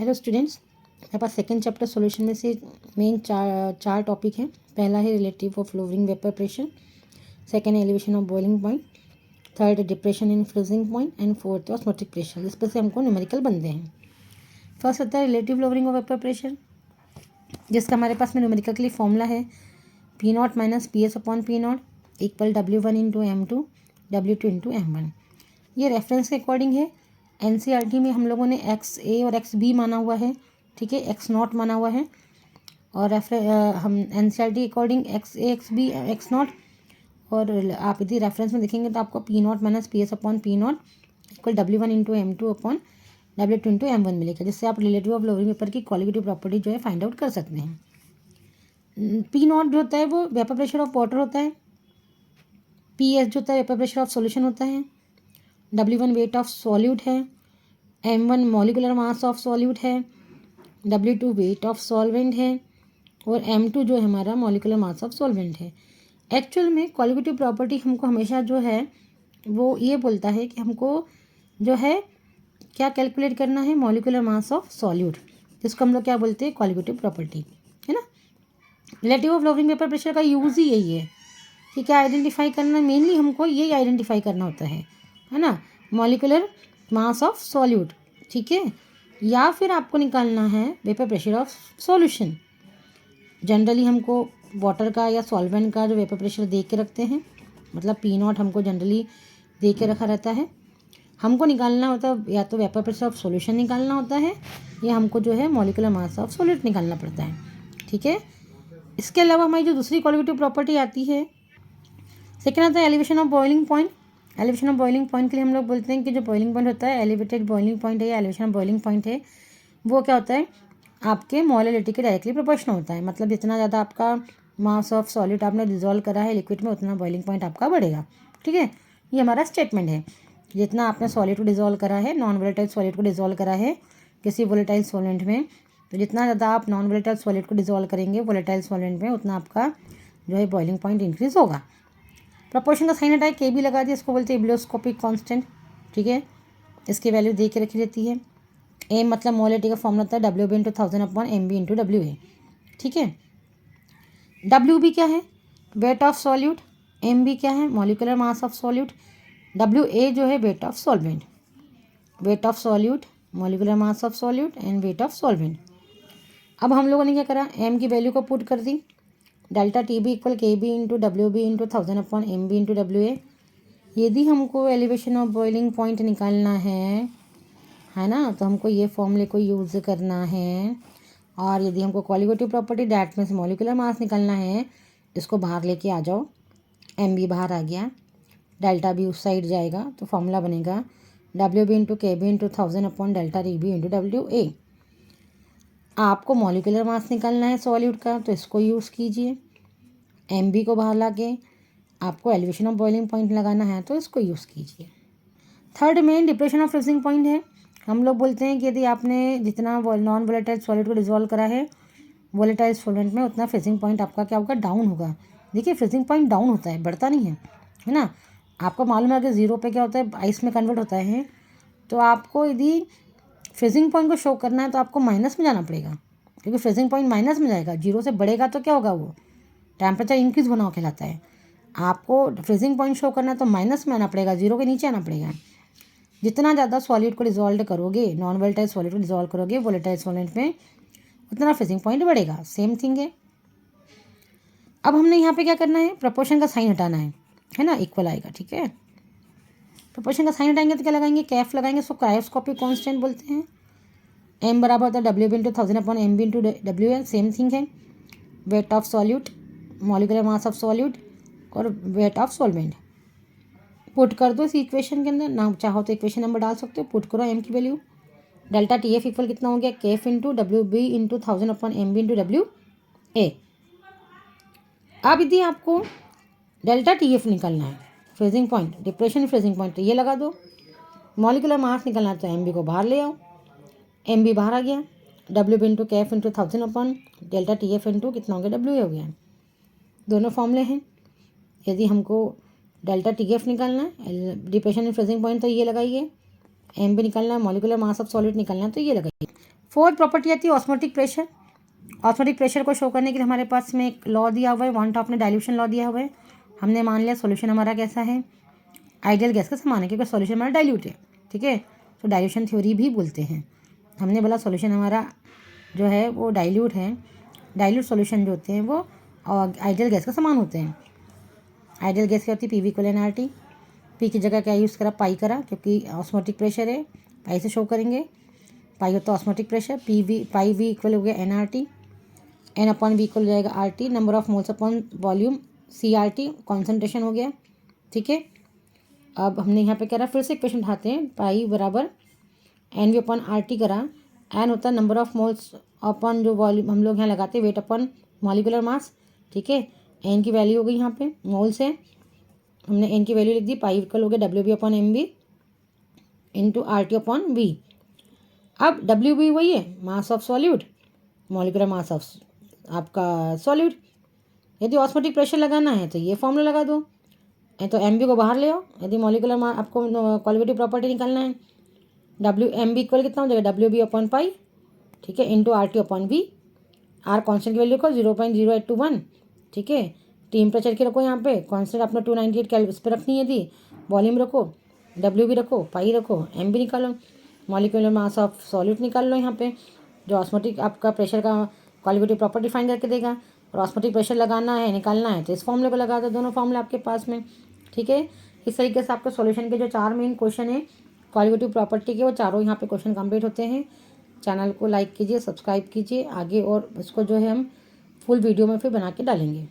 Hello students, मेरे पास second chapter solution में से मेन चार टॉपिक हैं। पहला है relative of lowering vapour pressure, second है elevation of boiling point, third है depression in freezing point and fourth osmotic pressure. इस पर से हमको न्यूमेरिकल बनते हैं। फर्स्ट होता है relative flooring of vapour pressure, जिसका हमारे पास में न्यूमेरिकल के लिए फॉर्मूला है P0 minus PS upon P0 equal W1 into M2 W2 into M1। ये रेफरेंस के अकॉर्डिंग है। NCERT में हम लोगों ने XA और XB माना हुआ है, ठीक है, X0 माना हुआ है। और हम NCERT के अकॉर्डिंग XA XB X0, और आप यदि रेफरेंस में देखेंगे तो आपको P0 minus PS upon P0 equal W1 into M2 upon W2 into M1 मिलेगा, जिससे आप रिलेटिव ऑफ फ्लोरिंग वेपर की क्वालिटेटिव प्रॉपर्टी जो है फाइंड आउट कर सकते हैं। P0 जो होता है वो वेपर प्रेशर ऑफ वाटर होता है, PS जो होता है वेपर प्रेशर ऑफ सॉल्यूशन होता है, W1 वेट ऑफ सॉल्यूट है, M1 molecular mass of solute है, W2 वेट ऑफ सॉल्वेंट है, और M2 जो है हमारा मॉलिकुलर मास ऑफ सॉल्वेंट है। एक्चुअल में क्वालिटेटिव प्रॉपर्टी हमको हमेशा जो है वो ये बोलता है कि हमको जो है क्या कैलकुलेट करना है, मॉलिकुलर मास ऑफ सॉल्यूट, जिसको हम लोग क्या बोलते हैं, क्वालिटेटिव प्रॉपर्टी, है ना। Relative of lowering vapour pressure का यूज़ ही यही है कि क्या आइडेंटिफाई करना, मेनली हमको यही आइडेंटिफाई करना होता है ना, मॉलिकुलर मास ऑफ सॉल्यूट, ठीक है, या फिर आपको निकालना है vapour pressure of solution. Generally हमको वाटर का या सॉल्वेंट का जो वेपर प्रेशर दे के रखते हैं, मतलब P0 हमको जनरली दे के रखा रहता है। हमको निकालना होता है या तो वेपर प्रेशर ऑफ सॉल्यूशन निकालना होता है, या हमको जो है मॉलिकुलर मास ऑफ सॉल्यूट निकालना पड़ता है, ठीक है। इसके अलावा हमारी जो दूसरी क्वालिटेटिव प्रॉपर्टी आती है, सेकेंड आता है elevation of boiling point. Elevation of boiling point के लिए हम लोग बोलते हैं कि जो बॉइलिंग पॉइंट होता है, एलिवेटेड बॉइलिंग पॉइंट है या एलिवेशन ऑफ बॉइलिंग पॉइंट है, वो क्या होता है, आपके मोलैलिटी के डायरेक्टली प्रोपोर्शनल होता है। मतलब जितना ज़्यादा आपका मास ऑफ सॉलिड आपने डिजोल्व करा है लिक्विड में, उतना बॉइलिंग पॉइंट आपका बढ़ेगा, ठीक है। ये हमारा स्टेटमेंट है। जितना आपने सॉलिड को डिजोल्व करा है, नॉन वोलेटाइल सॉलिड को डिजोल्व करा है किसी वोलेटाइल सॉल्वेंट में, तो जितना ज़्यादा आप नॉन वोलेटाइल सॉलिड को डिजोल्व करेंगे वोलेटाइल सॉल्वेंट में, उतना आपका जो है बॉइलिंग पॉइंट इंक्रीज होगा। प्रपोर्शन का साइन हटाए KB लगा दिया, इसको बोलते हैं एब्लियोस्कोपिक कांस्टेंट, ठीक है। इसकी वैल्यू दे के रखी रहती है। A मतलब मोलैलिटी का फॉर्मूला होता है WB into 1000 upon MB into WA, ठीक है। WB क्या है, वेट ऑफ सॉल्यूट, MB क्या है, molecular mass of solute, WA जो है weight of solvent, wait of solute, molecular mass of solute and wait of solvent. अब हम लोगों ने क्या करा, M की वैल्यू को पुट कर दी, delta TB equal KB into WB into 1000 upon MB into WA। यदि हमको एलिवेशन ऑफ बॉइलिंग पॉइंट निकालना है ना, तो हमको ये फॉर्मूले को यूज़ करना है। और यदि हमको क्वालिटेटिव प्रॉपर्टी डैट में से मॉलिकुलर मास निकालना है, इसको बाहर लेके आ जाओ, MB बाहर आ गया, डेल्टा भी उस साइड जाएगा, तो फॉर्मूला बनेगा WB into KB into 1000 upon delta TB into WA। आपको मॉलिकुलर मास निकालना है सॉल्यूट का, तो इसको यूज़ कीजिए। MB को बाहर ला के आपको एलिवेशन ऑफ बॉइलिंग पॉइंट लगाना है, तो इसको यूज़ कीजिए। Third main depression of freezing point है। हम लोग बोलते हैं कि यदि आपने जितना नॉन वोलेटाइल सॉलिड को डिजोल्व करा है वोलेटाइल सॉल्वेंट में, उतना फ्रीजिंग पॉइंट आपका क्या होगा, डाउन होगा। देखिए फ्रीजिंग पॉइंट डाउन होता है, बढ़ता नहीं है ना। आपको मालूम है कि 0 पे क्या होता है, आइस में कन्वर्ट होता है। तो आपको यदि फ्रीजिंग पॉइंट को शो करना है तो आपको माइनस में जाना पड़ेगा, क्योंकि फ्रीजिंग पॉइंट माइनस में जाएगा। 0 से बढ़ेगा तो क्या होगा, वो टेम्परेचर इंक्रीज होना कहलाता है। आपको फ्रीजिंग पॉइंट शो करना है तो माइनस में आना पड़ेगा, 0 के नीचे आना पड़ेगा। जितना ज़्यादा सॉलिड को डिजोल्व करोगे, नॉन वोलेटाइल सॉलिड को डिजोल्व करोगे वोलेटाइल सॉल्वेंट में, उतना फ्रीजिंग पॉइंट बढ़ेगा। सेम थिंग है। अब हमने यहाँ पे क्या करना है, प्रपोर्शन का साइन हटाना है ना, इक्वल आएगा, ठीक है। प्रपोर्शन का साइन हटाएंगे तो क्या लगाएंगे, कैफ लगाएंगे, उसको क्रायोस्कोपिक कांस्टेंट बोलते हैं। M बराबर होता है WB into 1000 upon MB into WA, same thing है। Weight of solute, molecular mass of solute और वेट ऑफ सॉल्वेंट पुट कर दो इस इक्वेशन के अंदर। ना चाहो तो इक्वेशन नंबर डाल सकते हो, पुट करो M की वैल्यू। डेल्टा TF इक्वल कितना हो गया, KF into WB into 1000 upon MB into WA। अब यदि आपको डेल्टा TF निकालना है, freezing point, depression freezing point, तो ये लगा दो। मॉलिकुलर मास निकालना है तो MB को बाहर ले आओ, MB बाहर आ गया, WB into KF into 1000 upon delta TF into कितना हो गया, WA हो गया। दोनों फॉर्मूले हैं। यदि हमको डेल्टा TF निकालना है, डिप्रेशन इन फ्रीजिंग पॉइंट, तो ये लगाइए। MB निकालना है, मॉलिकुलर मास ऑफ सॉलिड निकालना है, तो ये लगाइए। फोर्थ प्रॉपर्टी आती है ऑस्मोटिक प्रेशर। ऑस्मोटिक प्रेशर को शो करने के लिए हमारे पास में एक लॉ दिया हुआ है, वन टॉप ने डाइल्यूशन लॉ दिया हुआ है। हमने मान लिया सॉल्यूशन हमारा कैसा है, आइडियल गैस का समान है, क्योंकि सॉल्यूशन हमारा डाइल्यूट है, ठीक है, तो डाइल्यूशन थ्योरी भी बोलते हैं। हमने बोला सॉल्यूशन हमारा जो है वो डाइल्यूट है, डाइल्यूट सॉल्यूशन जो होते हैं वो आइडियल गैस का समान होते हैं। आइडियल गैस क्या होती है, P V equal N R T. P की जगह क्या यूज़ करा, पाई करा, क्योंकि ऑस्मोटिक प्रेशर है, पाई से शो करेंगे। पाई होता है osmotic pressure, P V pi V equal हो गया N R T, N upon V equal हो जाएगा R T, number of moles upon volume C R T, concentration हो गया, ठीक है। अब हमने यहाँ पे कह रहा फिर से इक्वेशन उठाते हैं, पाई बराबर N V upon R T करा, एन होता है नंबर ऑफ मोल्स अपॉन जो वॉल्यूम हम लोग यहाँ लगाते हैं वेट अपॉन मॉलिकुलर मास, ठीक है। एन की वैल्यू हो गई यहाँ पे मोल्स है, हमने एन की वैल्यू लिख दी, पाई इक्वल हो गया W B upon M B into R T upon V. अब डब्ल्यू बी वही है mass of solute, molecular mass of आपका सॉल्यूट। यदि ऑस्मोटिक प्रेशर लगाना है तो ये फॉर्मूला लगा दो, तो एम बी को बाहर ले आओ। यदि मॉलिकुलर मास आपको क्वालिटेटिव प्रॉपर्टी निकालना है, डब्ल्यू एम बी इक्वल कितना हो जाएगा, डब्ल्यू बी अपॉन पाई, ठीक है, into R T upon V. R constant की वैल्यू रखो 0.0821, ठीक है। टेम्परेचर की रखो यहाँ पे कॉन्स्टेंट अपना 298 कैलोरी इस पर रखनी है। यदि वॉल्यूम रखो, डब्ल्यू भी रखो, पाई रखो, एम भी निकालो, मॉलिक्यूलर मास ऑफ सॉल्यूट निकाल लो यहाँ पे, जो ऑस्मोटिक आपका प्रेशर का क्वालिटेटिव प्रॉपर्टी फाइंड करके देगा। और ऑस्मोटिक प्रेशर लगाना है निकालना है तो इस फॉर्मूले को लगा दो, दोनों फॉर्मूले आपके पास में, ठीक है। इस तरीके से आपके सॉल्यूशन के जो 4 मेन क्वेश्चन है क्वालिटेटिव प्रॉपर्टी के, वो चारों यहाँ पे क्वेश्चन कंप्लीट होते हैं। चैनल को लाइक कीजिए, सब्सक्राइब कीजिए आगे, और इसको जो है हम फुल वीडियो में फिर बना के डालेंगे।